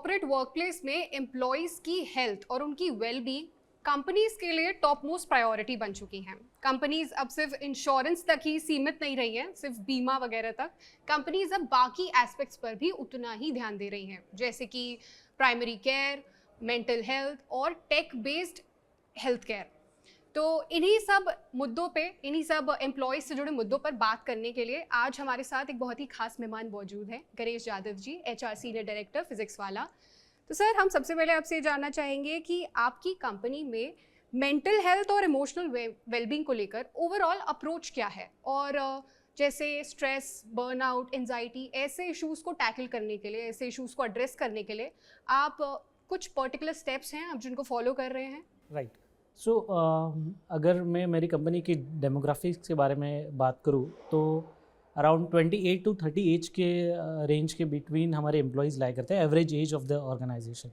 Corporate workplace में employees की health और उनकी वेलबींग कंपनीज के लिए टॉप मोस्ट प्रायोरिटी बन चुकी हैं। कंपनीज अब सिर्फ इंश्योरेंस तक ही सीमित नहीं रही हैं, सिर्फ बीमा वगैरह तक। कंपनीज अब बाकी एस्पेक्ट्स पर भी उतना ही ध्यान दे रही हैं, जैसे कि प्राइमरी केयर, मेंटल हेल्थ और टेक बेस्ड हेल्थ केयर। तो इन्हीं सब मुद्दों पे, इन्हीं सब एम्प्लॉयज़ से जुड़े मुद्दों पर बात करने के लिए आज हमारे साथ एक बहुत ही खास मेहमान मौजूद हैं, Ganesh Yadav ji, HR senior director physics वाला। तो सर, हम सबसे पहले आपसे जानना चाहेंगे कि आपकी कंपनी में मेंटल हेल्थ और इमोशनल वेलबींग को लेकर ओवरऑल अप्रोच क्या है, और जैसे स्ट्रेस, बर्नआउट, एंजाइटी, ऐसे इश्यूज़ को टैकल करने के लिए, ऐसे इश्यूज़ को एड्रेस करने के लिए आप कुछ पर्टिकुलर स्टेप्स हैं आप जिनको फॉलो कर रहे हैं? राइट। सो अगर मैं मेरी कंपनी की डेमोग्राफिक्स के बारे में बात करूँ तो अराउंड 28 to 30 एज के रेंज के बिटवीन हमारे एम्प्लॉयज़ लाया करते हैं, average age of the organisation.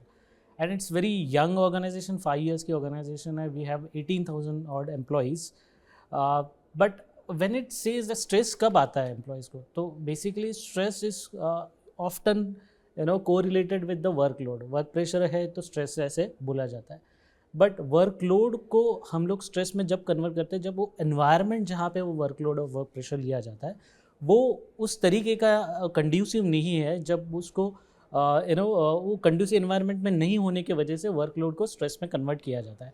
And it's very young organisation, 5 years की ऑर्गेनाइजेशन है। We have 18,000 odd employees. But when it says the stress कब आता है एम्प्लॉयज़ को, तो basically stress is often correlated with the workload. Work pressure है तो stress ऐसे बोला जाता है। बट वर्कलोड को हम लोग स्ट्रेस में जब कन्वर्ट करते हैं, जब वो एनवायरनमेंट जहाँ पे वो वर्कलोड और वर्क प्रेशर लिया जाता है वो उस तरीके का कंड्यूसिव नहीं है, जब उसको वो कंड्यूसिव एनवायरनमेंट में नहीं होने की वजह से वर्कलोड को स्ट्रेस में कन्वर्ट किया जाता है।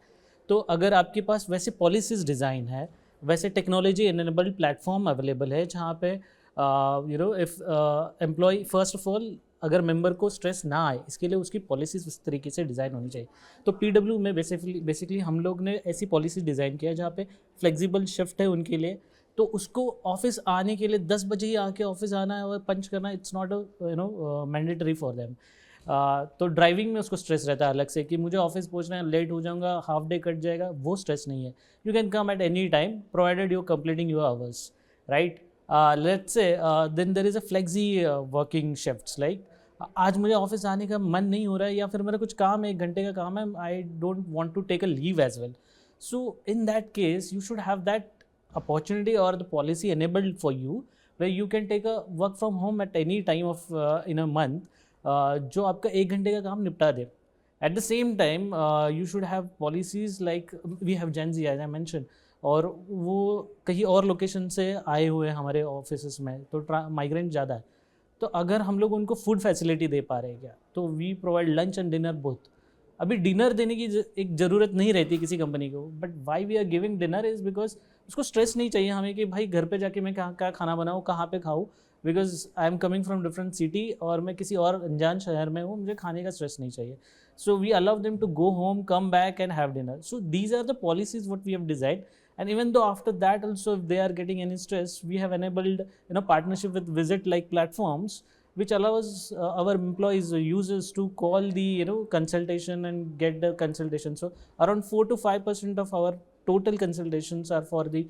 तो अगर आपके पास वैसे पॉलिसीज़ डिज़ाइन है, वैसे टेक्नोलॉजी एनेबल्ड प्लेटफॉर्म अवेलेबल है जहाँ पे if employee first of all, अगर मेंबर को स्ट्रेस ना आए इसके लिए उसकी पॉलिसीज़ उस तरीके से डिज़ाइन होनी चाहिए। तो पीडब्ल्यू में बेसिकली हम लोग ने ऐसी पॉलिसी डिज़ाइन किया है जहाँ पे फ्लेक्सिबल शिफ्ट है उनके लिए। तो उसको ऑफिस आने के लिए 10 बजे ही आके ऑफिस आना है और पंच करना, it's not mandatory for them. तो ड्राइविंग में उसको स्ट्रेस रहता है अलग से कि मुझे ऑफिस पहुंचना है, लेट हो जाऊंगा, हाफ डे कट जाएगा, वो स्ट्रेस नहीं है। You can come at any time provided you completing your hours, right. Let's say then there is a flexi working shifts, like आज मुझे ऑफिस आने का मन नहीं हो रहा है या फिर मेरा कुछ काम है, 1 घंटे का काम है, I don't want to take a leave as well. So in that case you should have that opportunity or the policy enabled for you where you can take a work from home at any time of in a month, जो आपका 1 घंटे का काम निपटा दे। At the same time you should have policies like we have Gen Z as I mentioned, और वो कहीं और लोकेशन से आए हुए हैं हमारे ऑफिस में, तो माइग्रेंट ज़्यादा है। तो अगर हम लोग उनको फूड फैसिलिटी दे पा रहे हैं क्या, तो we provide lunch and dinner both. अभी डिनर देने की एक ज़रूरत नहीं रहती किसी कंपनी को, but why we are giving dinner is because उसको स्ट्रेस नहीं चाहिए हमें कि भाई घर पे जाके मैं क्या खाना बनाऊँ, कहाँ पे खाऊँ, because I am coming from different city और मैं किसी और अनजान शहर में हूँ, मुझे खाने का स्ट्रेस नहीं चाहिए। So we allow them to go home, come back and have dinner. So these are the policies what we have decided, and even though after that also if they are getting any stress, we have enabled partnership with visit like platforms which allows our employees, users to call the consultation and get the consultation. So around 4 to 5% of our total consultations are for the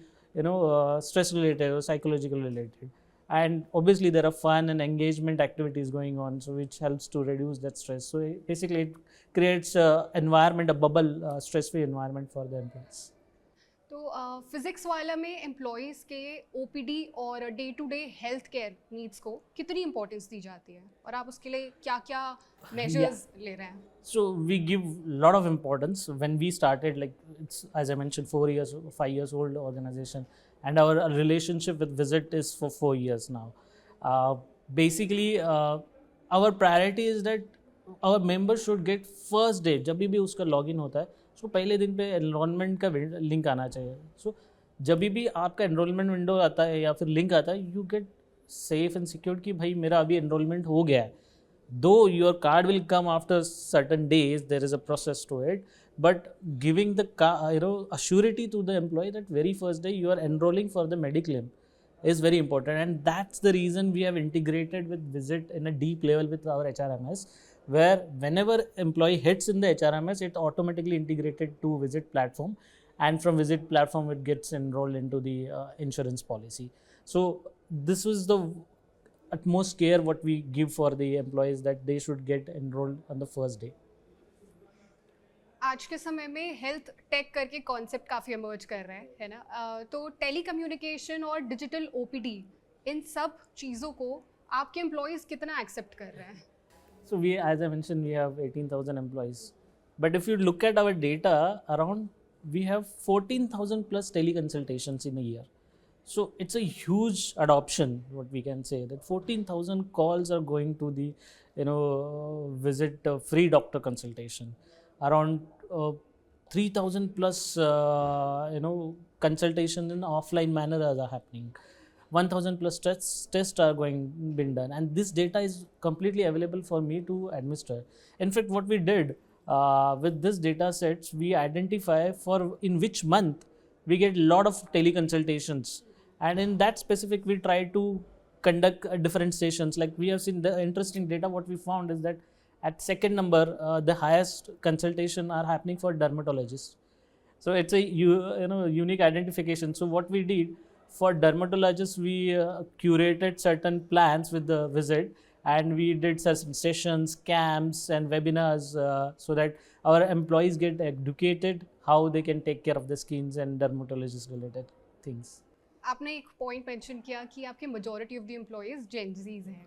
stress related or psychological related, and obviously there are fun and engagement activities going on, so which helps to reduce that stress. So basically it creates a environment, a bubble, stress free environment for the employees. तो फिजिक्स वाला में employees के OPD और day to day health care needs को कितनी importance दी जाती है, और आप उसके लिए क्या क्या मेजर्स ले रहे हैं? So we give lot of importance when we started, like it's as I mentioned 5 years old organization, and our relationship with Visit is for 4 years now. Basically our priority is that our members should get first day, जब भी उसका login होता है उसको पहले दिन पे enrolment का लिंक आना चाहिए। सो जब भी आपका एनरोलमेंट विंडो आता है या फिर लिंक आता है, you get safe and secured कि भाई मेरा अभी एनरोलमेंट हो गया है। Though your card will come after certain days, there is a process to it, but giving the assurity to the employee that very first day you are enrolling for the mediclaim is very important, and that's the reason we have integrated with Visit in a deep level with our HRMS, where whenever employee hits in the HRMS, it automatically integrated to Visit platform, and from Visit platform it gets enrolled into the insurance policy. So this was the utmost care what we give for the employees, that they should get enrolled on the first day. आज के समय में health take करके concept काफ़ी emerge कर रहे हैं, है ना? तो टेली कम्युनिकेशन और डिजिटल ओपीडी, इन सब चीज़ों को आपके एम्प्लॉयज़ कितना एक्सेप्ट कर रहे हैं? So we, as I mentioned, we have 18,000 employees. But if you look at our data, around we have 14,000 plus teleconsultations in a year. So it's a huge adoption, what we can say, that 14,000 calls are going to the, visit free doctor consultation. Around 3,000 plus, consultation in offline manner are happening. 1,000 plus tests are been done, and this data is completely available for me to administer. In fact, what we did with this data sets, we identify for in which month we get a lot of teleconsultations, and in that specific we try to conduct different sessions. Like we have seen the interesting data, what we found is that at second number the highest consultation are happening for dermatologists. So it's a unique identification. So what we did for dermatologists, we curated certain plans with the visit, and we did certain sessions, camps and webinars so that our employees get educated how they can take care of the skins and dermatologist related things. आपने एक point mention किया कि आपके majority of the employees Gen Zs हैं,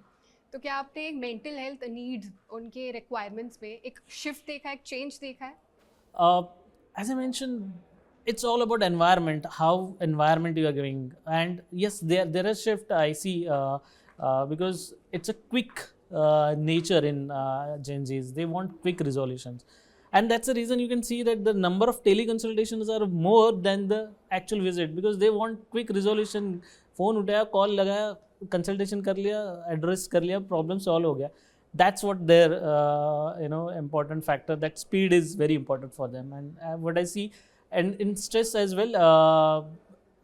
तो क्या आपने एक मेंटल हेल्थ नीड्स उनके रिक्वायरमेंट्स में एक शिफ्ट देखा है, एक चेंज देखा है? As I mentioned, it's all about environment, how environment you are giving. And yes, there is shift I see because it's a quick nature in Gen Zs. They want quick resolutions. And that's the reason you can see that the number of teleconsultations are more than the actual visit, because they want quick resolution. Phone उठाया, call लगाया, consultation कर लिया, address कर लिया, problem solve हो गया. That's what their important factor. That speed is very important for them. And what I see, and in stress as well,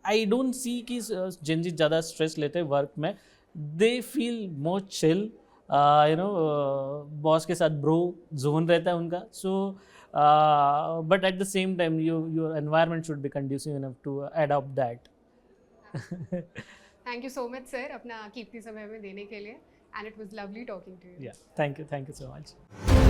I don't see कि Gen Z ज़्यादा stress लेते हैं work में. They feel more chill. Boss के साथ bro zone रहता है उनका. So but at the same time your environment should be conducive enough to adopt that. Thank you so much sir अपना कीमती समय में देने के लिए, and it was lovely talking to you. Yeah, thank you so much.